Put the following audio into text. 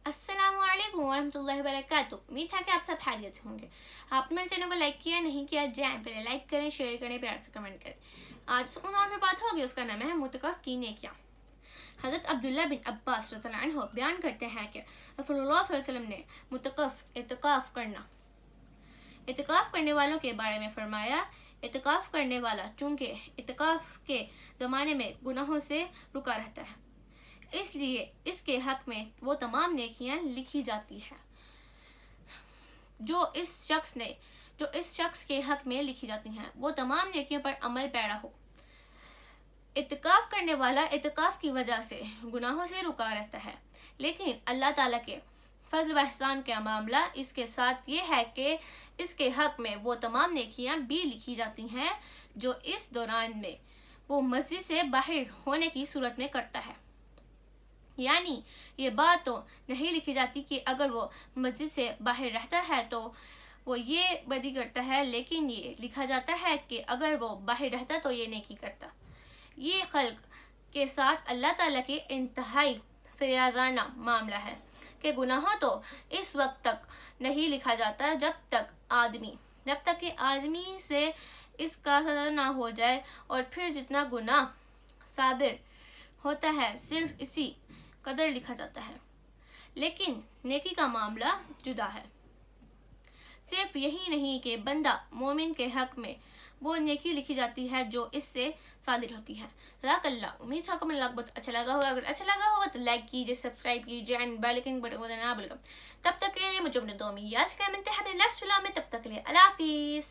अस्सलाम वालेकुम वरहमतुल्लाहि वबरकातुह। उम्मीद है कि आप सब खैरियत से होंगे। आपने मेरे चैनल को लाइक किया नहीं किया, जाएं पहले लाइक करें, शेयर करें, प्यार से कमेंट करें। आज उनवान बात होगी, उसका नाम है मुतकफ की नेकियां। हज़रत अब्दुल्ला बिन अब्बास रज़ियल्लाहु अन्हु बयान करते हैं कि रसूलुल्लाह सल्लल्लाहु अलैहि वसल्लम ने इतिकाफ करने वालों के बारे में फरमाया, इतिकाफ करने वाला चूंकि इतिकाफ के ज़माने में गुनाहों से रुका रहता है, इसलिए इसके हक में वो तमाम नेकियां लिखी जाती हैं जो इस शख्स के हक में लिखी जाती हैं, वो तमाम नेकियों पर अमल पैरा हो। इतिकाफ करने वाला इतिकाफ की वजह से गुनाहों से रुका रहता है, लेकिन अल्लाह ताला के फज़ल व एहसान का मामला इसके साथ ये है कि इसके हक में वो तमाम नेकियां भी लिखी जाती हैं जो इस दौरान में वो मस्जिद से बाहर होने की सूरत में करता है। यानी ये बात तो नहीं लिखी जाती कि अगर वो मस्जिद से बाहर रहता है तो वो ये बदी करता है, लेकिन ये लिखा जाता है कि अगर वो बाहर रहता तो ये नेकी करता। ये खल्क के साथ अल्लाह ताला के इंतहाई फ़रियादाना मामला है कि गुनाहों तो इस वक्त तक नहीं लिखा जाता जब तक कि आदमी से इसका सदर ना हो जाए, और फिर जितना गुनाह सादिर होता है सिर्फ इसी कदर लिखा जाता है। लेकिन नेकी का मामला जुदा है। सिर्फ यही नहीं कि बंदा मोमिन के हक में वो नेकी लिखी जाती है जो इससे सादिर होती है। सदाकल्लाह। उम्मीद है आपको बहुत अच्छा लगा होगा। अगर अच्छा लगा होगा तो लाइक कीजिए, सब्सक्राइब कीजिए एंड बेल आइकन बटन को दबाना ना भूलिएगा। तब तक के लिए मुझे अपने दुआ में याद रखें। मिलते हैं नेक्स्ट वीडियो में, तब तक के लिए अल्लाह हाफिज़।